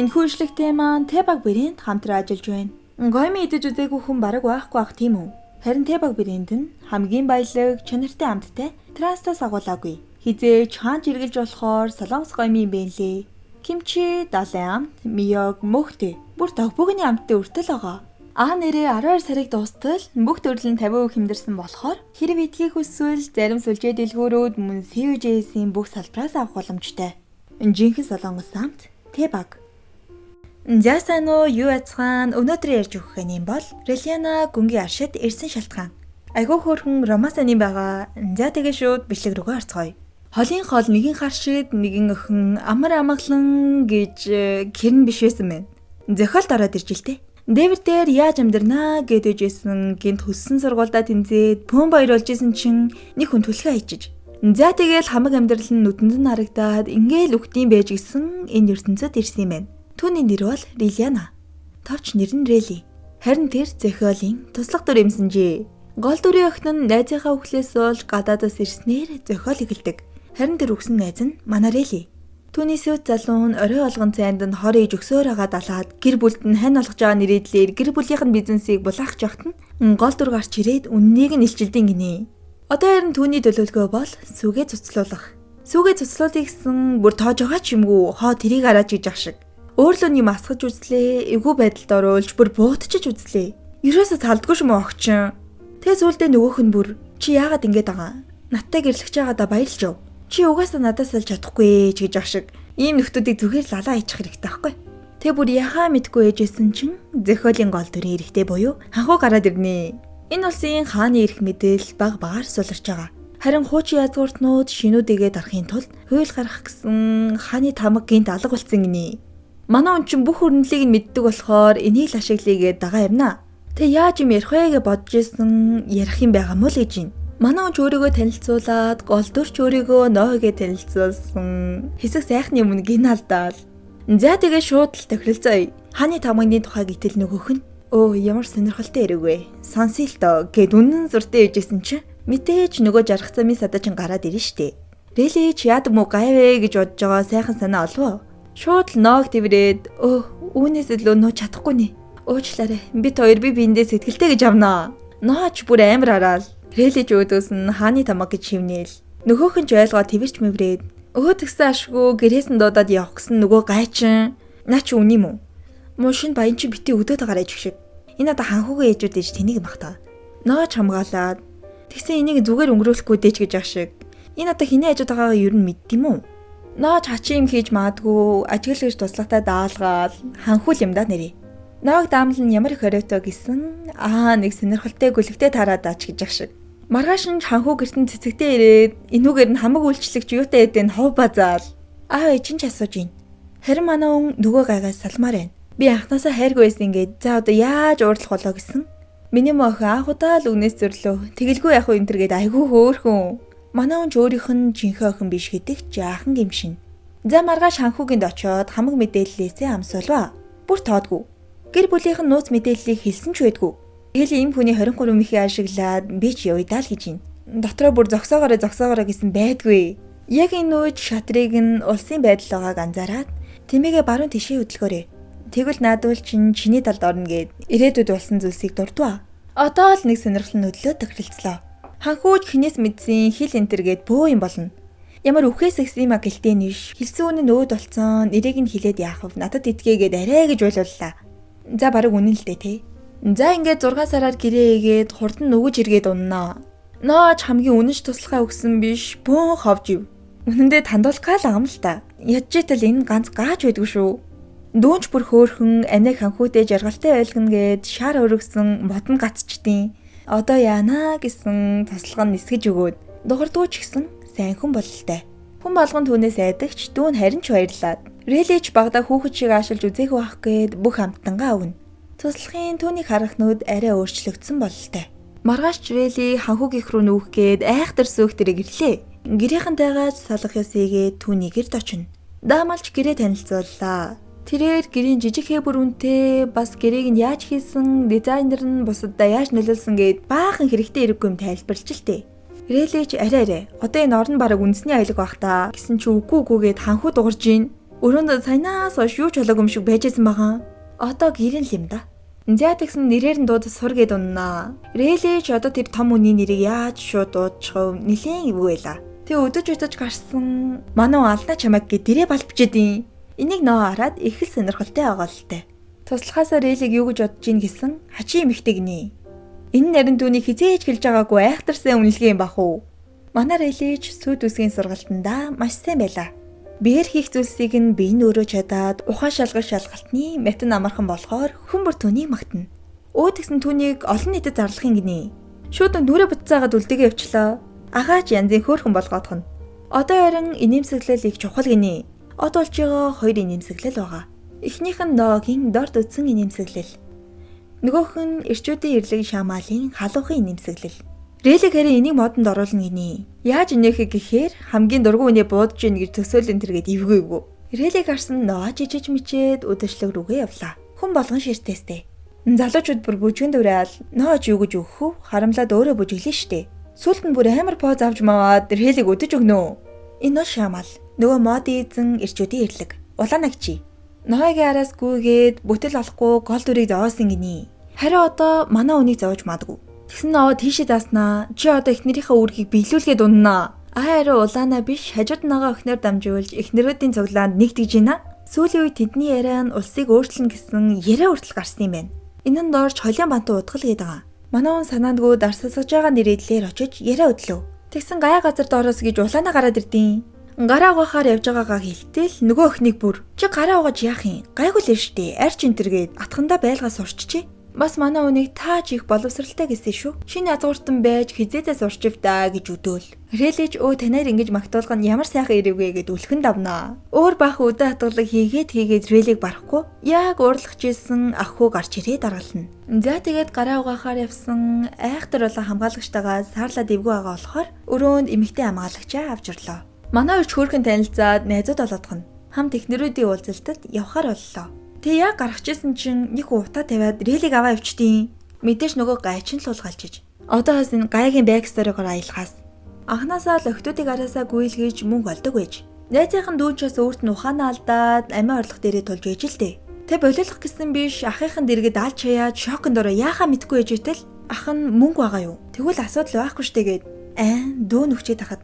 Энэхүү ишлэгтэй маань Тебаг брэнд хамтран ажиллаж байна. Гойми идэж үзээгүй хүн бараг байхгүй ах тийм үү? Харин Тебаг брэнд нь хамгийн баялаг, чанартай амттай трастаас агуулаагүй. Хизээч хаанч эргэлж болохоор солонгос гойми юм бэ лээ. Кимчи, далайн амт, миёг, мөхтэй. Бүр тогбогны амттай үртэл байгаа. Нэрээ 12 сарыг дуустал бүх төрөл нь 50% хэмдэрсэн болохоор хэрэг идхийг хүсвэл зарим сүлжээ дэлгүүрүүд мөн CUJS-ийн бүх салбараас авах боломжтой. Жинхэнэ солонгос амт Тебаг. Зяасан уу юу яцхан өнөөдөр ярьж өгөх юм бол Релиана гүнгийн аршид ирсэн шалтгаан. Айгуу хөөрхөн ромасаны байгаа. За тэгээ шууд бичлэг рүүгээ орцгоё. Холын хол нэгэн харшид нэгэн охин амар амгалан гэж гэрн биш байсан мэн. Зохиолд ороод ирж илтэй. Дэвид дээр яаж амьдрнаа гэдээжсэн гинт хөссөн сургуультай тэнцээд пөн баяр олжсэн чин нэг хүн түлхээ хийчих. За тэгэл хамаг амьдрал нь нүдэнд нь харагдаад ингээл үхтийн байж гисэн энэ ертөнцид ирсэн юм байна. Түүний нэр бол Релиана. Товч нэр нь Рели. Харин тэр зохиолын туслах дүр юмсанжээ. Гол дүрийн охин нь найзынхаа өхлөөс болж гадаадаас ирснээр зохиол эхэлдэг. Харин тэр үгсэн найз нь манай Рели. Түүний сүт залуу нь орой олгон цайнд нь хор ээж өксөөр хагаад алаад гэр бүлд нь хань олгож байгаа нэрийдлэр гэр бүлийнх нь бизнесийг булаах жохт нь гол дүр гарч ирээд үннийг нь илчилдэг гинэ. Одоо харин түүний төлөвлөгөө бол сүгээ цуцлуулах. Сүгээ цуцлуулах гэсэн бүр тоож байгаа ч юмгүй хоо тэрийг хараач гэж ах шиг. Өөрлөө юм асгаж үзлээ, эвгүй байдалд оруулж бүр буутчих үзлээ. Ерөөсө салдгүй юм огчин. Тэгээ сүулдэ нөгөөх нь бүр чи яагаад ингэж байгаа? Надтай гэрлэж байгаадаа баярлж яв. Чи угаасаа надаас алж чадахгүй гэж ах шиг. Ийм нөхдүүдийг зүгээр лалаа хийчих хэрэгтэй байхгүй. Тэгээ бүр яхаа мэдгүй ээжсэн чинь зохиолын гол дүрийн эрэхтэй буюу ханхуу гараад ирнэ. Энэ улсын хааны эрх мэдэл баг багаар суларч байгаа. Харин хуучин язгууртнууд шинүүдийгээ дарахын тулд хууль гаргах гэсэн хааны тамга гинт алга болсон гинэ. Манай хүн чинь бүх өрнөлийг нь мэддэг болохоор энийг л ашиглая гэдэг дага явна. Тэг яаж юм ярих вэ гэж бодож исэн ярих юм байгаа мó л гэж байна. Манай хүн ч өөрийгөө танилцуулаад гол дүрч өөрийгөө нөөгээ танилцуулсан хэсэг сайхны өмнө гиналдаал. За тэгээ шууд л тохиролцоо. Хааны тамганы тухайг итэл нөгөөх нь өө ямар сонирхолтой хэрэг вэ? Сонсъё л доо гэд үнэн зуртай ээжсэн чинь мэдээж нөгөө жаргах замын садачин гараад ирнэ штэ. Рели ч яад мó гайвэ гэж бодож байгаа сайхан санаа олвоо. Шууд л ноог тэврээд үүнээс илүү нөө чадахгүй нэ. Уучлаарай. Бид хоёр биендээ сэтгэлтэй гэж авнаа. Нооч бүр амар хараад Рели ч өөдөөс нь хааны тамга гэж хивнээл. Нөгөөх нь ч ойлгоо твэрч мэврээд тгсэн ашгүй гэрээс нь дуудаад явах гэсэн нөгөө гайчин. Наа чи үн юм уу? Мушин баян чи бити өдөөд гараж шиг. Энэ одоо ханхуугийн ээжүүд ээж тэнийг магтаа. Нооч хамгаалаад тэгсэн энийг зүгээр өнгөрүүлэхгүй дээч гэж ах шиг. Энэ одоо хинээ ээжүүд байгаагаа юу мэддэм юм уу? Нооч хачим хийж маадгүй ажиглаж туслагтай даалгаал ханхуул юм да нэрээ. Ноог даамл нь ямар их хориотой гэсэн нэг сонирхолтой гүлгтэй тараад ач гэж ах шиг. Маргааш нь ханхуу гертэн цэцэгтэй ирээд энүүгээр нь хамаг үйлчлэгч юутай эдэн хов базаал. Ээжин ч асууж ийн. Харин манай хүн нөгөө гайгаас салмаар байна. Би анхнаасаа хайргүй байсан ингээд за одоо яаж уурлах болоо гэсэн. Миний мохин анхудаа л үнээс зөрлөө. Тэгэлгүй яах вэ энэ төр гээд айгүй хөөхөн. Манай хүн ч өөрийнх нь жинхэнэ охин биш гэдэг жаахан гимшин. За маргааш ханхуугинд очиод хамаг мэдээллээсээ амсуулва. Бүр тоодгүй. Гэр бүлийнх нь нууц мэдээллийг хэлсэн ч байдгүй. Тэгэл ийм хүний 23 мөхийн ашиглаад би ч явъя л гэж байна. Дотроо бүр зогсоогоорой гэсэн байдгүй. Яг энэ үед шатрыг нь улсын байдал байгааг анзаараад тэмээгээ баруун тишээ хөдөлгөөрэй. Тэгвэл наадвал чиний талд орно гэд ирээдүйд болсон зүйлсийг дурдваа. Одоо л нэг сонирхол нөлөө тохиролцлоо. Ханхууч хинээс мэдсэн хил энтергээд бөө юм болно. Ямар үхээс экстрима гэлтэй нэш хэлсэн үнэн өөд болцсон нэрийг нь хилээд яах вэ? Надад итгээгээд арай гэж байлууллаа. За бараг үнэн л дээ те. За ингээд 6 сараар гэрээ эгээд хурдан нөгөж иргээд уннаа. Нооч хамгийн үнэнч туслахаа өгсөн биш бөөн ховж ив. Үнэндээ тандуулкаа л ам л та. Ядчитал энэ ганц гааж байдгүй шүү. Дүүнч бүр хөөхөн аниг ханхуутэй жаргалтай байлгана гэд шар өргөсөн модон гацчдیں۔ Одоо яана гэсэн туслага нь нисгэж өгөөд дугардгүй ч гэсэн сайн хүн бололтой. Хүн болгон түүнээс айдагч дүүн харин ч баярлаад. Релич багада хүүхэд шиг аашилж үзээх байх гээд бүх амттангаа өвнө. Туслахын түүнийг харах нүд арай өөрчлөгдсөн бололтой. Маргааш Рели ханхуугийнх руу нүүх гээд айхтар сөөх тэрэг ирлээ. Гэрийнхэнтэйгээ салах ёсыгээ түүний гэрд очино. Даамалч гэрээ танилцууллаа. Тэрээр гэрийн жижиг хэбэр үнэтэй бас гэрээг нь яаж хийсэн, дизайнер нь бусаддаа яаж нөлөөлсөн гээд баахан хэрэгтэй хэрэггүй юм тайлбарлаж л тээ. Релич арай одоо энэ орн бараг үндэсний аяlag бах та гэсэн чи үгүй гээд ханхуу дугарж ийн. Өрөөнд саянаас хойш юу ч болоогүй юм шиг байжсэн байгаа. Одоо гэрэн л юм да. За тэгсэн нэрээр нь дууд сур гээд уннаа. Рэлээ ч одоо тэр том үний нэрийг яаж шууд дуудчихв нэлээд ивгүй байла. Тэг өдөж гарсан манай алдаа чамайг гэ дэрэ балбчихэд энийг нөө хараад их л сонирхолтой байгаа л те. Туслахаасаа Рэлийг юу гэж бодож ийн гэсэн хачи эмхтэй гинэ. Энэ нарийн түүнийг хизээж хэлж байгаагүй айхтарсан үнэлгээ юм бах уу? Манай Рэлич сүйд үсгийн сургалтандаа маш сайн байлаа. Биеэр хийх зүйлсийг нь бие нь өөрөө чадаад ухаан шалгах шалгалтны метод амархан болохоор хүн бүр түүнийг магтана. Тэгсэн түүнийг олон нийтэд зарлахын гинэ. Шууд нүрэ буцаагаад үлдэгээ явчлаа. Агаач янзын хөөрхөн болгоодох нь. Одоо харин инээмсэглэл их чухал гинэ. Од болж байгаа хоёр инээмсэглэл байгаа. Эхнийх нь ногийн дорд үтсэн инээмсэглэл. Нөгөөх нь эрчүүдийн эрлэг шамаалын халуухын инээмсэглэл. Рэлиг харин энийг модонд оруулна гинэ. Яаж инеэх гэхээр хамгийн дургүй үнэ буудж ийн гэж төсөөлөн тэргээд ивгүй. Рэлиг харсан ноо жижиж мичээд өдөшлөг рүүгээ явлаа. Хүн болгон ширтээстэй. Залуучууд бүр бүжгэн дураад нооч юу гэж өгөх вэ? Харамлаад өөрөө бүжиглэн штэ. Сүүлд нь бүр амар поз авч маваад Рэлиг өдөж өгнө. Энэ шамаал. Нөгөө модын эзэн эрчүүдийн эрлэг. Улаанагчи. Ноёгийн араас гүйгээд бүтэл олохгүй гол дүрийг зоосон гинэ. Харин одоо манай үнийг зоож мадгүй. Тэгсэн нөө тийшээ дааснаа. Чи одоо эхнэрийнхээ үүргийг биелүүлгээд уннаа. Харин улаанаа биш хажууд нагаа өхнөр дамжуулж эхнэрүүдийн цуглаанд нэгтгэж байна. Сүүлийн үед тэдний яриа нь улсыг өөрчлөн гэсэн яриа хүртэл гарсан юм байна. Энэ нь доорч холион бантан утгал гээд байгаа. Манай хүн санаандгүй дарсалсаж байгаа нэрэллээр очиж яриа өдлөө. Тэгсэн гая газар доороос гэж улаанаа гараад ирдیں۔ Гараа угаахаар явж байгаагаа хэлтэл нөгөө өхнийг бүр чи гараа угааж яах юм? Гайгүй л штэ. Арч энтергээд атхандаа байлгаас урччихъя. Бас манай үнийг тааж их боловсралтай гэсэн шүү. Шинэ язгууртан байж хизээдээ сурчивдаа гэж өдөөл. Рэлэж танаар ингэж магтуулах нь ямар сайхан ирвэ гэд үлхэн давнаа. Өөр баах өдөө хатгалаг хийгээд Рэлийг барахгүй. Яг уурлах жисэн ах хүү гарч ирээ даргална. За тэгээд гараа угаахаар явсан айхтар болон хамгаалагчтайгаа саарлаад ивгүй байгаа болохоор өрөөнд эмэгтэй хамгаалагчаа авч ирлоо. Манай өрч хөөрхөн танилцаад найзууд болоодох нь. Хамт эхнэрүүдийн уулзалтад явхаар боллоо. Тэг яг гарахчээсэн чинь нэг утаа тавиад Рэлийг аваа явчдیں۔ Мэдээж нөгөө гайчин л уулгалчиж. Одоо бас энэ гайгийн бэк сторигоор аялахаас анханасаа л охтуудыг араасаа гүйлгэж мөнгө олдог байж. Найзынхан дүүнчээс өөрт нь ухаанаа алдаад амиа орлох дээрээ тулж ээж л дээ. Тэг болиулах гэсэн биш ахынхан дэргэд алж хаяад шоконд ороо яахаа мэдгүй ээжэтэл ах нь мөнгө байгаа юу? Тэгвэл асуудал байхгүй штэ гээд дүү нөхчээд тахад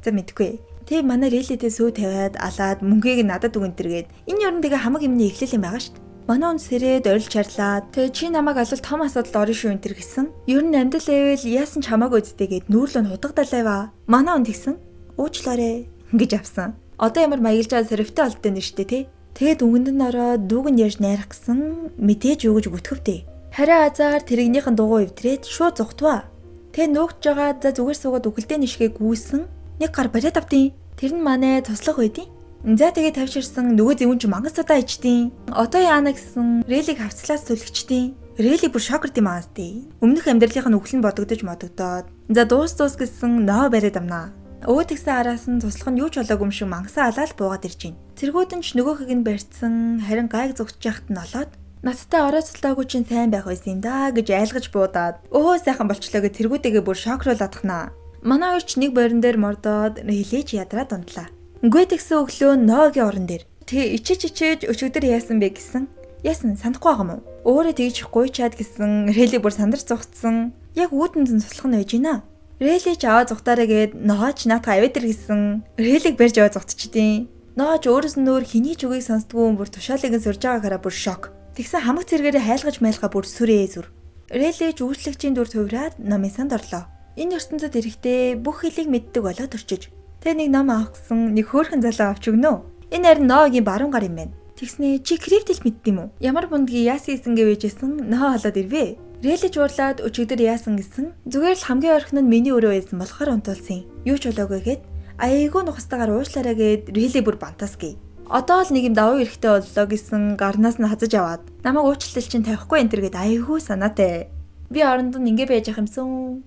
за мэдгүй. Тэг манай Рэлэдээ сүү тавиад алаад мөнгийг надад өгөн тэргээд энэ ёрон тэгээ хамаг юмны эхлэл юм байгаа штт. Манай он сэрээд орилж чарлаа. Тэг чи намайг алвал том асуудал орно шүү энэ төр гэсэн. Ер нь амьдрал эвэл яасан ч хамаагүй үсттэйгээд нүүрлөө хутгадалайва. Манай он тэгсэн. Уучлаарэ гэж авсан. Одоо ямар маягилж байгаа сэрвтэй олдтой нь штэ тий. Тэгэд өнгөнд нь ороод дүүг нь ярьж найрах гэсэн мэдээж өгөж бүтгэвдээ. Харин азар тэрэгнийхэн дугуй эвдрээд шууд зүхтваа. Тэг нуугч байгаа за зүгээр суугаад үхэлдээ нишгээ гүйсэн. Нэг гар бариад авдیں۔ Тэр нь манай туслах байдیں۔ За тэгээ тавьширсан нөгөө зөвөн ч мангас удаа ичдیں۔ Одоо яана гэсэн Рэлийг хавцлаас сүлгчдیں۔ Рэлийг бүр шокерд юм аастай. Өмнөх амьдралынх нь үхэл нь бодогдож модогдоод. За дуус гэсэн ноо бариад амнаа. Тэгсэн араас нь туслах нь юу ч болоогүй юм шиг мангасаа алаад буугаад ирж байна. Цэргүүд нь ч нөгөөхийг нь барьцсан харин гайг зүгтж яхад нь олоод надтай ороцолтоогүй чинь сайн байх байсан юм да гэж айлгаж буудаад сайхан болчлоо гэж цэргүүдээгээ бүр шокруулаадахнаа. Манай хоёр ч нэг борин дээр мордоод Рэлэж ядраад унтлаа. Үгүй тэгсэн өглөө ноогийн орон дээр. Тэгээ ичээж өчигдөр яасан бэ гэсэн. Яасан санахгүй байгаа мó. Өөрөө тэгж гуйчаад гэсэн Рэлийг бүр сандарч зогтсон. Яг үүдэн туслах нь байж гинэ. Рэлэж аваа зүхтаараа гээд нооч наатаа аваад ир гэсэн. Рэлийг барьж аваа зүхтчихдээ. Нооч өөрөөс нь өөр хэний ч үгийг сонсдгүй бүр тушаалыг нь сурж байгаагаараа бүр шок. Тэгсэн хамаг цэргээрээ хайлгаж майлгаа бүр сүр. Рэлэж үйлчлэгчийн дүр тувраад номын санд орлоо. Энэ ертөнцид эрэхтэй бүх хэлийг мэддэг болоод төрчиж. Тэ нэг ном авах гэсэн нэг хөөрхөн залуу авч өгнө. Энэ харин ноогийн баруун гар юм байна. Тэгснээ чи криптил мэддэм юм уу? Ямар бундгийн яасан гэсэн гэвэжсэн ноо холоод ирвэ. Рэлэж уурлаад өчигдөр яасан гэсэн. Зүгээр л хамгийн ойрхон нь миний өрөө байсан болохоор унтуулсан. Юу ч болоогүй гээд аяйгуу нухастайгаар уушлаараа гээд Рэлээ бүр бантасгий. Одоо л нэг юм давуу эрэхтэй боллоо гэсэн гарнаас нь хазаж аваад намайг уучлал чинь тавихгүй энэ төр гээд аяйгуу санаатай. Би оронд нь ингэ байж ах юмсан.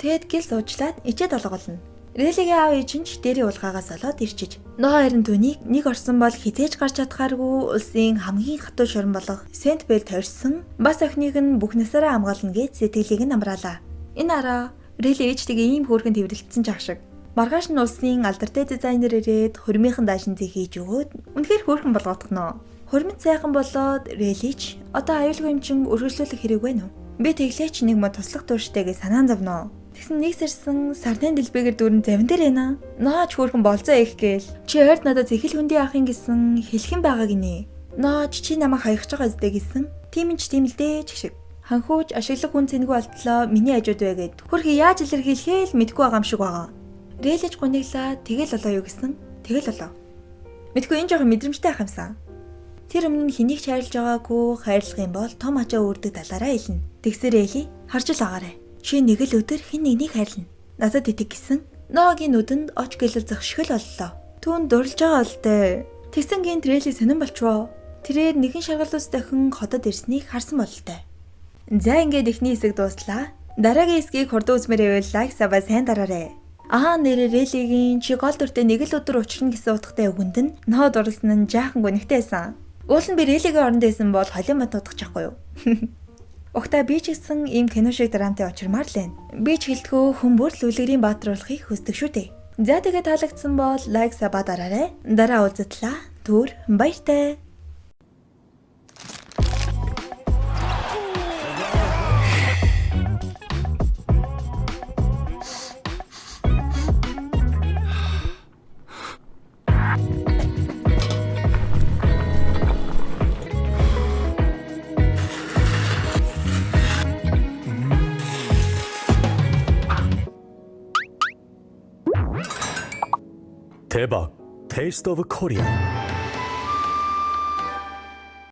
Тэгэд гэл суучлаад ичээд олголно. Рэлигийн аав ээж нь ч дээрээ уулгаагаас олоод ирчиж. Ноо харин түүнийг нэг орсон бол хизээж гарч чадхааргүй улсын хамгийн хатуу шорон болох Сент-Бэлд хорьсон. Бас охиныг нь бүх насаараа хамгаална гэж сэтгэлийг нь амраалаа. Энэ араа Рэл ээжтэйгээ ийм хөөрхөн тэврэлтсэн ч ах шиг. Маргааш нь улсын алдартай дизайнер ирээд хурмынхан даашинзыг хийж өгөөд үнэхээр хөөрхөн болгоодгоно. Хурмын сайхан болоод релич одоо аюулгүй юм чин өргөжлүүлэх хэрэг байна уу? Би тэглээч нэг мод туслах тууштай гэж санаан зовноо. Тэгсэн нэг сарсан сарны дэлбэгээр дүүрэн завин дээр байна. Нооч хөөрхөн болзоо их гээл. Чи ойрд надад зэхэл хүндий ахын гэсэн хэлхэн байгаа гинэ. Нооч чи намайг хаягч байгаа зү гэсэн. Тийм ч тийм л дээ ч шиг. Ханхууч ашиглах хүн цэнэгүй болтлоо миний хажууд байгээд хөрхи яаж илэрхийлэхээ л мэдгүй байгаа юм шиг байгаа. Рэлэж гуниглаа тэгэл болоо юу гэсэн. Тэгэл болоо. Мэдгүй энэ жоохон мэдрэмжтэй ах юмсан. Тэр өмнө нь хэнийг ч хайрлаж байгаагүй хайрлах юм бол том ачаа өөрдөг талаараа хэлнэ. Тэгсэр Эли харж л агаарэ. Чи нэг л өдөр хэн нэгнийг хайрлна. Надад итэг гэсэн. Ногийн нүдэнд оч гэлэл зогшгөл боллоо. Түүн дурлж байгаа л дээ. Тэгсэн гин Трейли сонирн болчихвоо. Тэрээр нэгэн шаргалуус дахин ходод ирснийг харсан бололтой. За ингээд эхний хэсэг дууслаа. Дараагийн хэсгийг хурдан үзмээр байвал лайк сабаа сайн дараарай. Нэрээ Религийн чи гол дүртэй нэг л өдөр учрна гэсэн утгатай үгэнд нь ноо дурлсан нь жаахан гонигтэйсэн. Уул нь би Религийн оронд байсан бол холын мод нутгах чахгүй юу? Угтаа би ч гэсэн ийм кино шиг драмтай очирмаар л байна. Би ч хэлтгөө хүн бүр л үлгэрийн баатруулахыг хүсдэг шүү дээ. За тэгээд таалагдсан бол лайк сабаа дараарай. Дараа уулзтлаа. Түр баяртай. 대박, Taste of Korea.